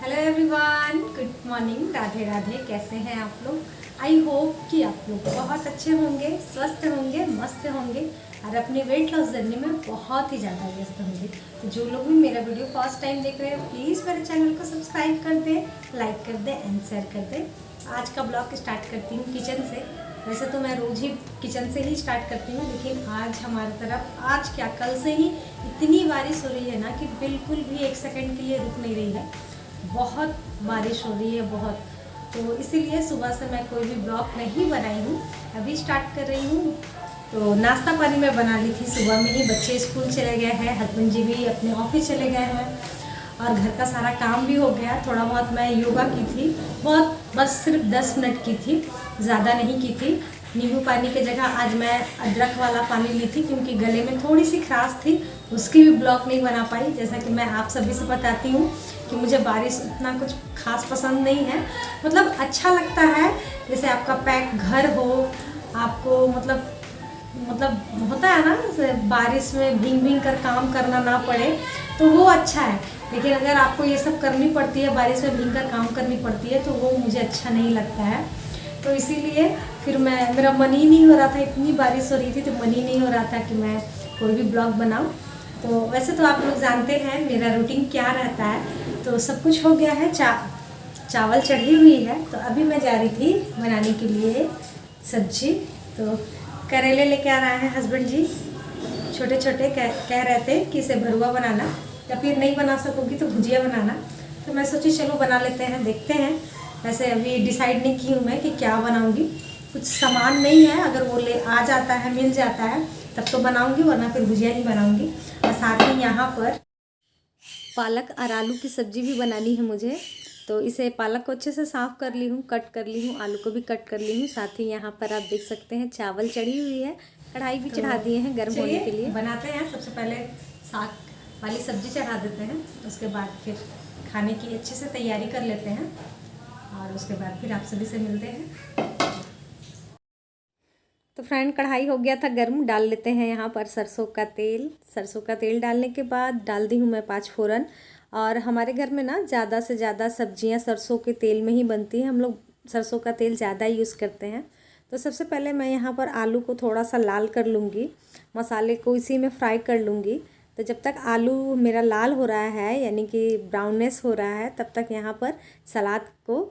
Hello everyone, good morning, Radhe Radhe. कैसे हैं आप लोग? आई होप कि आप लोग बहुत अच्छे होंगे, स्वस्थ होंगे, मस्त होंगे और अपनी वेट लॉस जर्नी में बहुत ही ज़्यादा व्यस्त होंगे। तो जो लोग भी मेरा वीडियो फर्स्ट टाइम देख रहे हैं प्लीज़ मेरे चैनल को सब्सक्राइब कर दें, लाइक कर दें एंड शेयर कर दें। आज का ब्लॉग स्टार्ट करती हूँ किचन से। वैसे तो मैं रोज़ ही किचन से ही स्टार्ट करती हूँ, लेकिन आज हमारी तरफ आज क्या कल से ही इतनी बारिश हो रही है ना कि बिल्कुल भी एक सेकंड के लिए रुक नहीं रही है। बहुत बारिश हो रही है बहुत, तो इसीलिए सुबह से मैं कोई भी ब्लॉग नहीं बनाई हूँ, अभी स्टार्ट कर रही हूँ। तो नाश्ता पानी मैं बना ली थी सुबह में ही। बच्चे स्कूल चले गए हैं, हस्बैंड जी भी अपने ऑफिस चले गए हैं और घर का सारा काम भी हो गया। थोड़ा बहुत मैं योगा की थी, बहुत बस सिर्फ 10 मिनट की थी, ज़्यादा नहीं की थी। नींबू पानी की जगह आज मैं अदरक वाला पानी ली थी क्योंकि गले में थोड़ी सी खराश थी, उसकी भी ब्लॉग नहीं बना पाई। जैसा कि मैं आप सभी से बताती हूँ कि मुझे बारिश उतना कुछ खास पसंद नहीं है। मतलब अच्छा लगता है जैसे आपका पैक घर हो, आपको मतलब होता है ना, बारिश में भींग भींग कर काम करना ना पड़े, तो वो अच्छा है। लेकिन अगर आपको ये सब करनी पड़ती है, बारिश में भींग कर काम करनी पड़ती है, तो वो मुझे अच्छा नहीं लगता है। तो इसीलिए फिर मेरा मन ही नहीं हो रहा था, इतनी बारिश हो रही थी तो मन ही नहीं हो रहा था कि मैं कोई भी ब्लॉग बनाऊँ। तो वैसे तो आप लोग जानते हैं मेरा रूटीन क्या रहता है। तो सब कुछ हो गया है, चावल चढ़ी हुई है। तो अभी मैं जा रही थी बनाने के लिए सब्जी। तो करेले लेके आ रहे हैं हस्बैंड जी, छोटे छोटे। कह रहे थे कि इसे भरुआ बनाना या फिर नहीं बना सकोगी तो भुजिया बनाना। तो मैं सोची चलो बना लेते हैं, देखते हैं। वैसे अभी डिसाइड नहीं की हूँ मैं कि क्या बनाऊँगी, कुछ सामान नहीं है। अगर वो ले आ जाता है, मिल जाता है तब तो बनाऊँगी, वरना फिर भुजिया ही बनाऊँगी। और साथ ही यहाँ पर पालक और आलू की सब्ज़ी भी बनानी है मुझे। तो इसे पालक को अच्छे से साफ़ कर ली हूँ, कट कर ली हूँ, आलू को भी कट कर ली हूँ। साथ ही यहाँ पर आप देख सकते हैं चावल चढ़ी हुई है, कढ़ाई भी चढ़ा दिए हैं गर्म होने के लिए। बनाते हैं, सबसे पहले साग वाली सब्ज़ी चढ़ा देते हैं, उसके बाद फिर खाने की अच्छे से तैयारी कर लेते हैं और उसके बाद फिर आप सभी से मिलते हैं। तो फ्रेंड, कढ़ाई हो गया था गर्म, डाल लेते हैं यहाँ पर सरसों का तेल। सरसों का तेल डालने के बाद डाल दी हूँ मैं 5 फोरन। और हमारे घर में ना ज़्यादा से ज़्यादा सब्जियाँ सरसों के तेल में ही बनती हैं, हम लोग सरसों का तेल ज़्यादा यूज़ करते हैं। तो सबसे पहले मैं यहाँ पर आलू को थोड़ा सा लाल कर लूँगी, मसाले को इसी में फ्राई कर लूँगी। तो जब तक आलू मेरा लाल हो रहा है, यानी कि ब्राउननेस हो रहा है, तब तक यहाँ पर सलाद को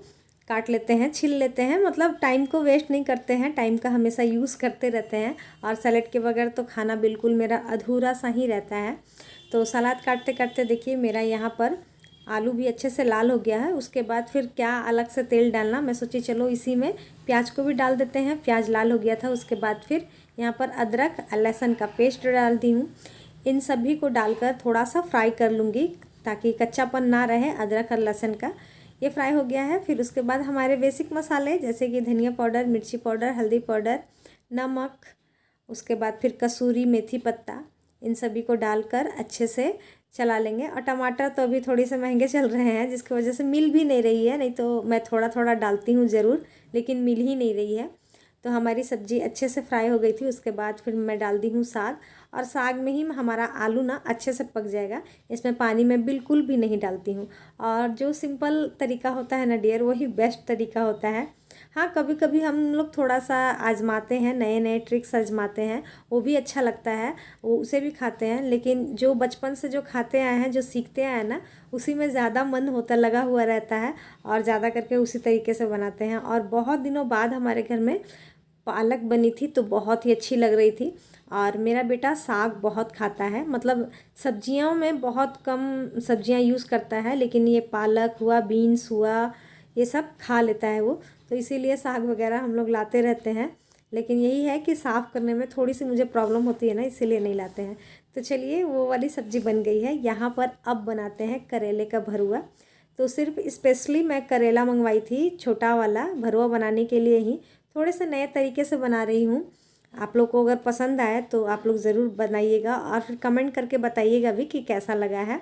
काट लेते हैं, छील लेते हैं। मतलब टाइम को वेस्ट नहीं करते हैं, टाइम का हमेशा यूज़ करते रहते हैं। और सैलेड के बगैर तो खाना बिल्कुल मेरा अधूरा सा ही रहता है। तो सलाद काटते काटते देखिए मेरा यहाँ पर आलू भी अच्छे से लाल हो गया है। उसके बाद फिर क्या अलग से तेल डालना, मैं सोची चलो इसी में प्याज को भी डाल देते हैं। प्याज लाल हो गया था, उसके बाद फिर यहाँ पर अदरक और लहसुन का पेस्ट डाल दी हूँ। इन सभी को डालकर थोड़ा सा फ्राई कर लूँगी ताकि कच्चापन ना रहे अदरक और लहसुन का। ये फ्राई हो गया है। फिर उसके बाद हमारे बेसिक मसाले जैसे कि धनिया पाउडर, मिर्ची पाउडर, हल्दी पाउडर, नमक, उसके बाद फिर कसूरी मेथी पत्ता, इन सभी को डालकर अच्छे से चला लेंगे। और टमाटर तो अभी थोड़ी से महंगे चल रहे हैं, जिसकी वजह से मिल भी नहीं रही है, नहीं तो मैं थोड़ा थोड़ा डालती हूँ ज़रूर, लेकिन मिल ही नहीं रही है। तो हमारी सब्ज़ी अच्छे से फ्राई हो गई थी। उसके बाद फिर मैं डाल दी हूँ साग, और साग में ही हमारा आलू ना अच्छे से पक जाएगा। इसमें पानी मैं बिल्कुल भी नहीं डालती हूँ। और जो सिंपल तरीका होता है ना डियर, वही बेस्ट तरीका होता है। हाँ, कभी कभी हम लोग थोड़ा सा आजमाते हैं, नए नए ट्रिक्स आजमाते हैं, वो भी अच्छा लगता है, वो उसे भी खाते हैं। लेकिन जो बचपन से जो खाते आए हैं, जो सीखते आए हैं ना, उसी में ज़्यादा मन होता लगा हुआ रहता है और ज़्यादा करके उसी तरीके से बनाते हैं। और बहुत दिनों बाद हमारे घर में पालक बनी थी तो बहुत ही अच्छी लग रही थी। और मेरा बेटा साग बहुत खाता है, मतलब सब्जियों में बहुत कम सब्जियां यूज़ करता है, लेकिन ये पालक हुआ, बीन्स हुआ, ये सब खा लेता है वो। तो इसीलिए साग वगैरह हम लोग लाते रहते हैं। लेकिन यही है कि साफ़ करने में थोड़ी सी मुझे प्रॉब्लम होती है ना, इसीलिए नहीं लाते हैं। तो चलिए, वो वाली सब्ज़ी बन गई है। यहाँ पर अब बनाते हैं करेले का भरुआ। तो सिर्फ स्पेशली मैं करेला मंगवाई थी, छोटा वाला, भरुआ बनाने के लिए ही। थोड़े से नए तरीके से बना रही हूँ। आप लोग को अगर पसंद आए तो आप लोग ज़रूर बनाइएगा और फिर कमेंट करके बताइएगा भी कि कैसा लगा है।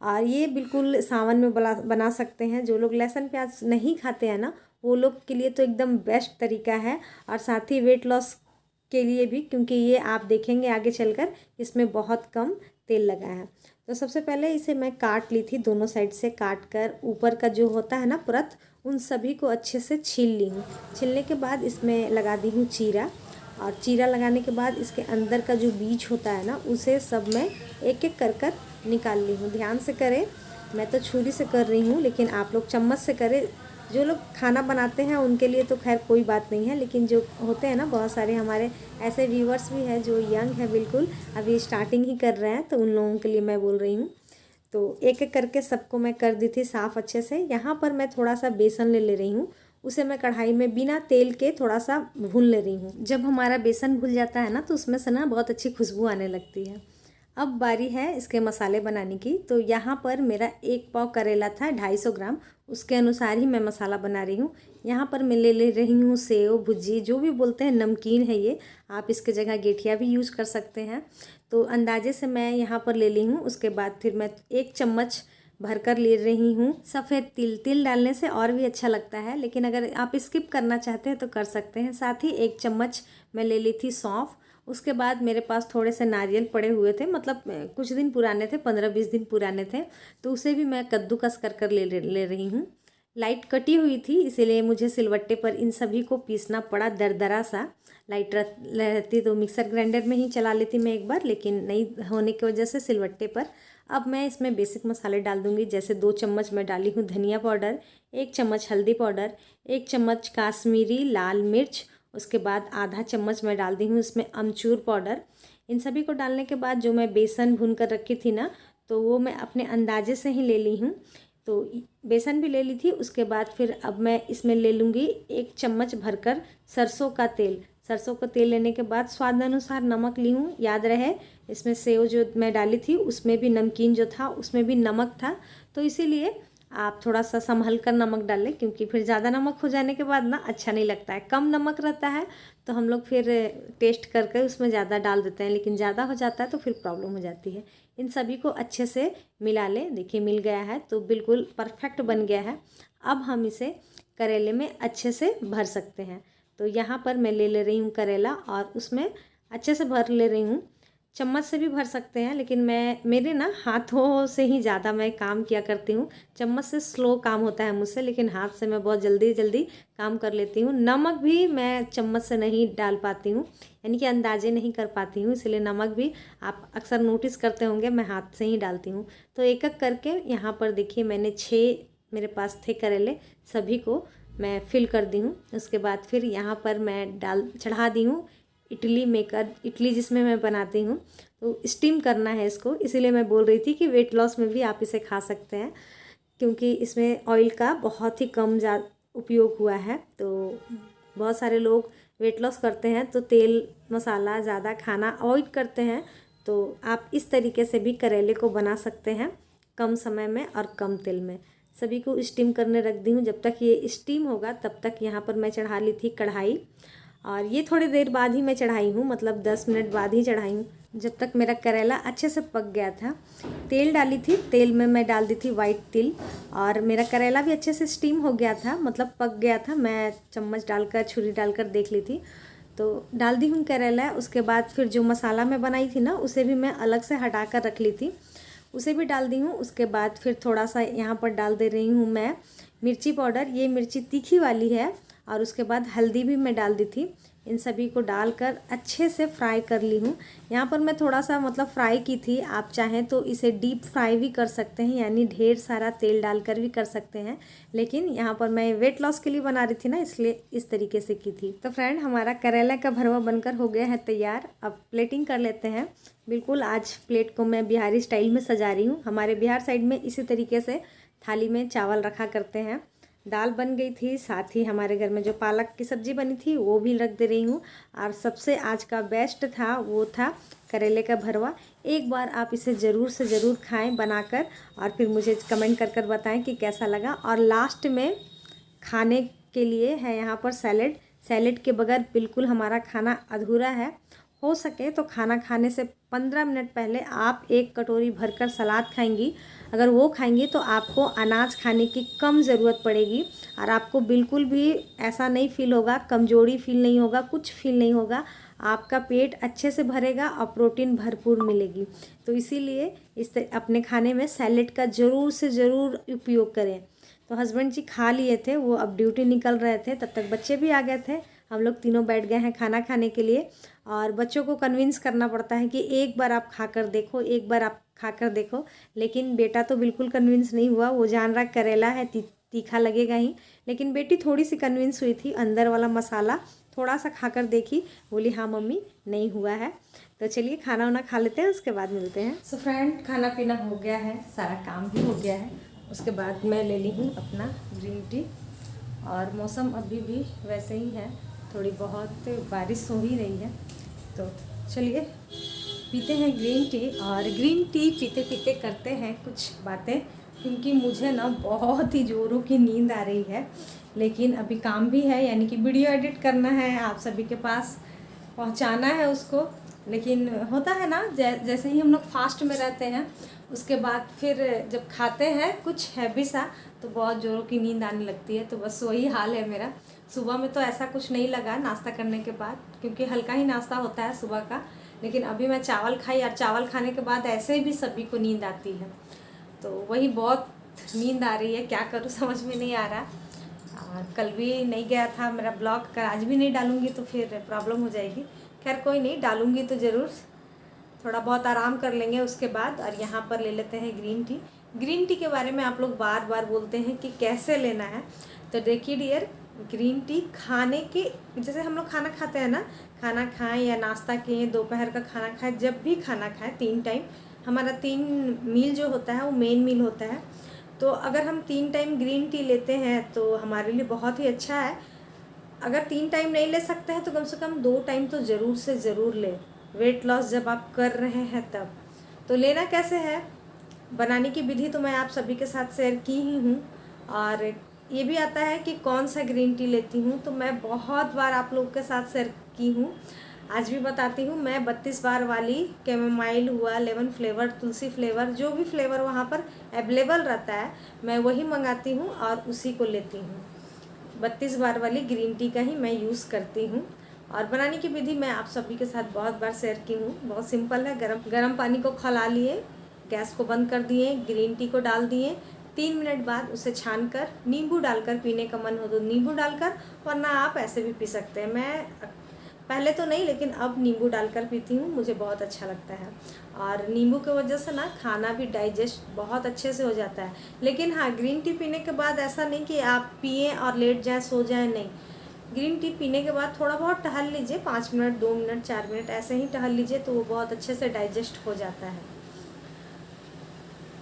और ये बिल्कुल सावन में बना सकते हैं। जो लोग लहसुन प्याज नहीं खाते हैं ना, वो लोग के लिए तो एकदम बेस्ट तरीका है। और साथ ही वेट लॉस के लिए भी, क्योंकि ये आप देखेंगे आगे चलकर इसमें बहुत कम तेल लगा है। तो सबसे पहले इसे मैं काट ली थी, दोनों साइड से काट कर ऊपर का जो होता है ना परत, उन सभी को अच्छे से छील ली हूँ। छीलने के बाद इसमें लगा दी हूँ चीरा, और चीरा लगाने के बाद इसके अंदर का जो बीज होता है ना, उसे सब मैं एक एक कर निकाल ली हूँ। ध्यान से करें, मैं तो छुरी से कर रही हूँ, लेकिन आप लोग चम्मच से करें। जो लोग खाना बनाते हैं उनके लिए तो खैर कोई बात नहीं है, लेकिन जो होते हैं ना, बहुत सारे हमारे ऐसे व्यूवर्स भी हैं जो यंग है, बिल्कुल अभी स्टार्टिंग ही कर रहे हैं, तो उन लोगों के लिए मैं बोल रही हूँ। तो एक एक करके सबको मैं कर दी थी साफ़ अच्छे से। यहाँ पर मैं थोड़ा सा बेसन ले रही हूँ, उसे मैं कढ़ाई में बिना तेल के थोड़ा सा भून ले रही हूँ। जब हमारा बेसन भून जाता है ना, तो उसमें से ना बहुत अच्छी खुशबू आने लगती है। अब बारी है इसके मसाले बनाने की। तो यहाँ पर मेरा 1 पाव करेला था 250 ग्राम, उसके अनुसार ही मैं मसाला बना रही हूँ। यहाँ पर मैं ले रही हूँ सेव भुजी, जो भी बोलते हैं, नमकीन है ये, आप इसके जगह गेठिया भी यूज कर सकते हैं। तो अंदाजे से मैं यहाँ पर ले ली हूँ। उसके बाद फिर मैं 1 चम्मच भरकर ले रही हूँ सफ़ेद तिल। तिल डालने से और भी अच्छा लगता है, लेकिन अगर आप स्किप करना चाहते हैं तो कर सकते हैं। साथ ही 1 चम्मच मैं ले ली थी सौंफ। उसके बाद मेरे पास थोड़े से नारियल पड़े हुए थे, मतलब कुछ दिन पुराने थे, 15-20 दिन पुराने थे, तो उसे भी मैं कद्दूकस कर ले रही हूँ। लाइट कटी हुई थी, इसीलिए मुझे सिलवट्टे पर इन सभी को पीसना पड़ा दरदरा सा। लाइट रहती तो मिक्सर ग्राइंडर में ही चला लेती मैं एक बार, लेकिन नहीं होने की वजह से सिलवट्टे पर। अब मैं इसमें बेसिक मसाले डाल दूँगी। जैसे 2 चम्मच मैं डाली हूँ धनिया पाउडर, 1 चम्मच हल्दी पाउडर, 1 चम्मच काश्मीरी लाल मिर्च, उसके बाद आधा चम्मच मैं डाल दी हूँ इसमें अमचूर पाउडर। इन सभी को डालने के बाद जो मैं बेसन भून कर रखी थी ना, तो वो मैं अपने अंदाजे से ही ले ली हूँ। तो बेसन भी ले ली थी। उसके बाद फिर अब मैं इसमें ले लूँगी 1 चम्मच भरकर सरसों का तेल। सरसों का तेल लेने के बाद स्वाद अनुसार नमक ली हूँ। याद रहे, इसमें सेव जो मैं डाली थी उसमें भी नमकीन जो था उसमें भी नमक था, तो इसीलिए आप थोड़ा सा संभल कर नमक डालें, क्योंकि फिर ज़्यादा नमक हो जाने के बाद ना अच्छा नहीं लगता है। कम नमक रहता है तो हम लोग फिर टेस्ट करके उसमें ज़्यादा डाल देते हैं, लेकिन ज़्यादा हो जाता है तो फिर प्रॉब्लम हो जाती है। इन सभी को अच्छे से मिला लें। देखिए मिल गया है, तो बिल्कुल परफेक्ट बन गया है। अब हम इसे करेले में अच्छे से भर सकते हैं। तो यहाँ पर मैं ले रही हूँ करेला, और उसमें अच्छे से भर ले रही हूँ। चम्मच से भी भर सकते हैं, लेकिन मेरे ना हाथों से ही ज़्यादा मैं काम किया करती हूँ। चम्मच से स्लो काम होता है मुझसे, लेकिन हाथ से मैं बहुत जल्दी जल्दी काम कर लेती हूँ। नमक भी मैं चम्मच से नहीं डाल पाती हूँ, यानी कि अंदाजे नहीं कर पाती हूँ, इसलिए नमक भी आप अक्सर नोटिस करते होंगे मैं हाथ से ही डालती हूँ। तो एक एक करके यहाँ पर देखिए मैंने 6 मेरे पास थे करेले, सभी को मैं फिल कर दी हूँ। उसके बाद फिर यहाँ पर मैं चढ़ा दी हूँ इडली मेकर, इडली जिसमें मैं बनाती हूँ। तो स्टीम करना है इसको, इसीलिए मैं बोल रही थी कि वेट लॉस में भी आप इसे खा सकते हैं, क्योंकि इसमें ऑयल का बहुत ही कम उपयोग हुआ है। तो बहुत सारे लोग वेट लॉस करते हैं तो तेल मसाला ज़्यादा खाना अवॉइड करते हैं, तो आप इस तरीके से भी करेले को बना सकते हैं कम समय में और कम तेल में। सभी को स्टीम करने रख दी हूँ। जब तक ये स्टीम होगा तब तक यहाँ पर मैं चढ़ा ली थी कढ़ाई, और ये थोड़ी देर बाद ही मैं चढ़ाई हूँ, मतलब 10 मिनट बाद ही चढ़ाई हूँ, जब तक मेरा करेला अच्छे से पक गया था। तेल डाली थी, तेल में मैं डाल दी थी वाइट तिल, और मेरा करेला भी अच्छे से स्टीम हो गया था, मतलब पक गया था। मैं चम्मच डालकर छुरी डालकर देख ली थी, तो डाल दी हूँ करेला। उसके बाद फिर जो मसाला मैं बनाई थी ना, उसे भी मैं अलग से हटा कर रख ली थी, उसे भी डाल दी हूँ। उसके बाद फिर थोड़ा सा यहाँ पर डाल दे रही हूँ मैं मिर्ची पाउडर, ये मिर्ची तीखी वाली है, और उसके बाद हल्दी भी मैं डाल दी थी। इन सभी को डालकर अच्छे से फ्राई कर ली हूँ। यहाँ पर मैं थोड़ा सा मतलब फ्राई की थी, आप चाहें तो इसे डीप फ्राई भी कर सकते हैं, यानी ढेर सारा तेल डालकर भी कर सकते हैं, लेकिन यहाँ पर मैं वेट लॉस के लिए बना रही थी ना, इसलिए इस तरीके से की थी। तो फ्रेंड, हमारा करेला का भरवा बनकर हो गया है तैयार। अब प्लेटिंग कर लेते हैं। बिल्कुल आज प्लेट को मैं बिहारी स्टाइल में सजा रही हूँ। हमारे बिहार साइड में इसी तरीके से थाली में चावल रखा करते हैं। दाल बन गई थी, साथ ही हमारे घर में जो पालक की सब्ज़ी बनी थी वो भी रख दे रही हूँ, और सबसे आज का बेस्ट था वो था करेले का भरवा। एक बार आप इसे ज़रूर से ज़रूर खाएं बनाकर, और फिर मुझे कमेंट कर कर बताएं कि कैसा लगा। और लास्ट में खाने के लिए है यहाँ पर सैलेड। सैलेड के बगैर बिल्कुल हमारा खाना अधूरा है। हो सके तो खाना खाने से 15 मिनट पहले आप 1 कटोरी भरकर सलाद खाएंगी। अगर वो खाएंगी तो आपको अनाज खाने की कम ज़रूरत पड़ेगी, और आपको बिल्कुल भी ऐसा नहीं फील होगा, कमजोरी फील नहीं होगा, कुछ फील नहीं होगा। आपका पेट अच्छे से भरेगा और प्रोटीन भरपूर मिलेगी। तो इसीलिए अपने खाने में सैलेड का ज़रूर से ज़रूर उपयोग करें। तो हस्बैंड जी खा लिए थे, वो अब ड्यूटी निकल रहे थे, तब तक बच्चे भी आ गए थे। हम लोग तीनों बैठ गए हैं खाना खाने के लिए। और बच्चों को कन्विंस करना पड़ता है कि एक बार आप खाकर देखो, एक बार आप खाकर देखो। लेकिन बेटा तो बिल्कुल कन्विंस नहीं हुआ, वो जान रहा करेला है, तीखा लगेगा ही। लेकिन बेटी थोड़ी सी कन्विंस हुई थी, अंदर वाला मसाला थोड़ा सा खाकर देखी, बोली हाँ मम्मी नहीं हुआ है। तो चलिए खाना वाना खा लेते हैं, उसके बाद मिलते हैं। सो फ्रेंड, खाना पीना हो गया है, सारा काम भी हो गया है। उसके बाद मैं ले ली हूँ अपना ग्रीन टी। और मौसम अभी भी वैसे ही है, थोड़ी बहुत बारिश हो ही रही है। तो चलिए पीते हैं ग्रीन टी। और ग्रीन टी पीते पीते करते हैं कुछ बातें, क्योंकि मुझे ना बहुत ही ज़ोरों की नींद आ रही है। लेकिन अभी काम भी है, यानी कि वीडियो एडिट करना है, आप सभी के पास पहुंचाना है उसको। लेकिन होता है ना, जैसे ही हम लोग फास्ट में रहते हैं, उसके बाद फिर जब खाते हैं कुछ हैवी सा, तो बहुत ज़ोरों की नींद आने लगती है। तो बस वही हाल है मेरा। सुबह में तो ऐसा कुछ नहीं लगा नाश्ता करने के बाद, क्योंकि हल्का ही नाश्ता होता है सुबह का। लेकिन अभी मैं चावल खाई, और चावल खाने के बाद ऐसे भी सभी को नींद आती है। तो वही बहुत नींद आ रही है, क्या करूँ समझ में नहीं आ रहा। कल भी नहीं गया था मेरा ब्लॉग, कर आज भी नहीं डालूँगी तो फिर प्रॉब्लम हो जाएगी। खैर कोई नहीं, डालूँगी तो ज़रूर। थोड़ा बहुत आराम कर लेंगे उसके बाद। और यहाँ पर ले लेते हैं ग्रीन टी। ग्रीन टी के बारे में आप लोग बार बार बोलते हैं कि कैसे लेना है। तो देखिए डियर, ग्रीन टी खाने के, जैसे हम लोग खाना खाते हैं ना, खाना खाएं या नाश्ता किए, दोपहर का खाना खाएं, जब भी खाना खाएं 3 टाइम, हमारा 3 मील जो होता है वो मेन मील होता है। तो अगर हम 3 टाइम ग्रीन टी लेते हैं तो हमारे लिए बहुत ही अच्छा है। अगर 3 टाइम नहीं ले सकते हैं तो कम से कम 2 टाइम तो ज़रूर से ज़रूर लें, वेट लॉस जब आप कर रहे हैं तब। तो लेना कैसे है, बनाने की विधि तो मैं आप सभी के साथ शेयर की ही हूँ। और ये भी आता है कि कौन सा ग्रीन टी लेती हूँ, तो मैं बहुत बार आप लोगों के साथ शेयर की हूँ, आज भी बताती हूँ। मैं 32 बार वाली कैमोमाइल हुआ, लेमन फ्लेवर, तुलसी फ्लेवर, जो भी फ्लेवर वहाँ पर अवेलेबल रहता है मैं वही मंगाती हूँ और उसी को लेती हूँ। 32 बार वाली ग्रीन टी का ही मैं यूज़ करती हूँ। और बनाने की विधि मैं आप सभी के साथ बहुत बार शेयर की हूँ। बहुत सिंपल है, गरम पानी को खौला लिए, गैस को बंद कर दिए, ग्रीन टी को डाल दिए, 3 मिनट बाद उसे छानकर नींबू डालकर, पीने का मन हो तो नींबू डालकर, वरना आप ऐसे भी पी सकते हैं। मैं पहले तो नहीं, लेकिन अब नींबू डालकर पीती हूँ, मुझे बहुत अच्छा लगता है। और नींबू की वजह से ना खाना भी डाइजेस्ट बहुत अच्छे से हो जाता है। लेकिन हाँ, ग्रीन टी पीने के बाद ऐसा नहीं कि आप पिए और लेट जाएँ, सो जाएँ, नहीं। ग्रीन टी पीने के बाद थोड़ा बहुत टहल लीजिए, 5 मिनट, 2 मिनट, 4 मिनट ऐसे ही टहल लीजिए, तो वो बहुत अच्छे से डाइजेस्ट हो जाता है।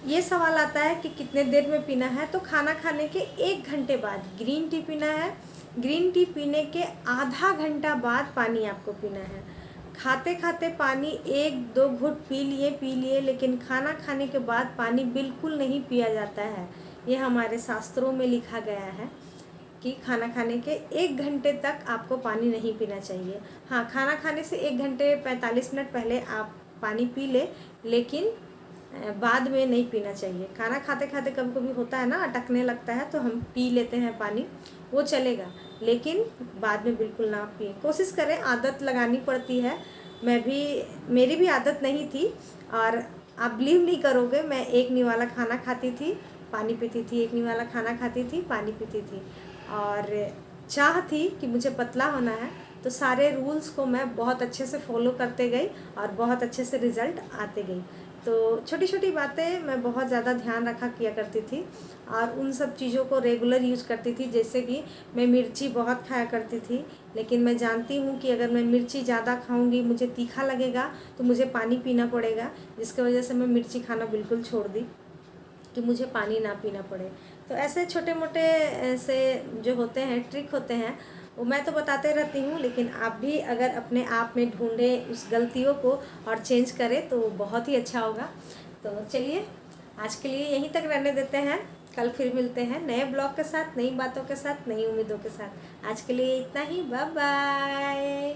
ये सवाल आता है कि कितने देर में पीना है, तो खाना खाने के 1 घंटे बाद ग्रीन टी पीना है। ग्रीन टी पीने के आधा घंटा बाद पानी आपको पीना है। खाते खाते पानी 1-2 घूंट पी लिए, लेकिन खाना खाने के बाद पानी बिल्कुल नहीं पिया जाता है। ये हमारे शास्त्रों में लिखा गया है कि खाना खाने के 1 घंटे तक आपको पानी नहीं पीना चाहिए। हाँ, खाना खाने से 1 घंटे 45 मिनट पहले आप पानी पी ले, लेकिन बाद में नहीं पीना चाहिए। खाना खाते खाते कभी कभी होता है ना, अटकने लगता है, तो हम पी लेते हैं पानी, वो चलेगा, लेकिन बाद में बिल्कुल ना पिए। कोशिश करें, आदत लगानी पड़ती है। मेरी भी आदत नहीं थी, और आप बिलीव नहीं करोगे, मैं 1 निवाला खाना खाती थी, पानी पीती थी, 1 निवाला खाना खाती थी, पानी पीती थी। और चाह थी कि मुझे पतला होना है, तो सारे रूल्स को मैं बहुत अच्छे से फॉलो करते गई और बहुत अच्छे से रिज़ल्ट आते गई। तो छोटी छोटी बातें मैं बहुत ज़्यादा ध्यान रखा किया करती थी, और उन सब चीज़ों को रेगुलर यूज़ करती थी। जैसे कि मैं मिर्ची बहुत खाया करती थी, लेकिन मैं जानती हूँ कि अगर मैं मिर्ची ज़्यादा खाऊंगी मुझे तीखा लगेगा, तो मुझे पानी पीना पड़ेगा, जिसकी वजह से मैं मिर्ची खाना बिल्कुल छोड़ दी कि मुझे पानी ना पीना पड़े। तो ऐसे छोटे मोटे ऐसे जो होते हैं, ट्रिक होते हैं, वो मैं तो बताते रहती हूँ, लेकिन आप भी अगर अपने आप में ढूंढें उस गलतियों को और चेंज करें तो बहुत ही अच्छा होगा। तो चलिए आज के लिए यहीं तक रहने देते हैं, कल फिर मिलते हैं नए ब्लॉग के साथ, नई बातों के साथ, नई उम्मीदों के साथ। आज के लिए इतना ही, बाय बाय।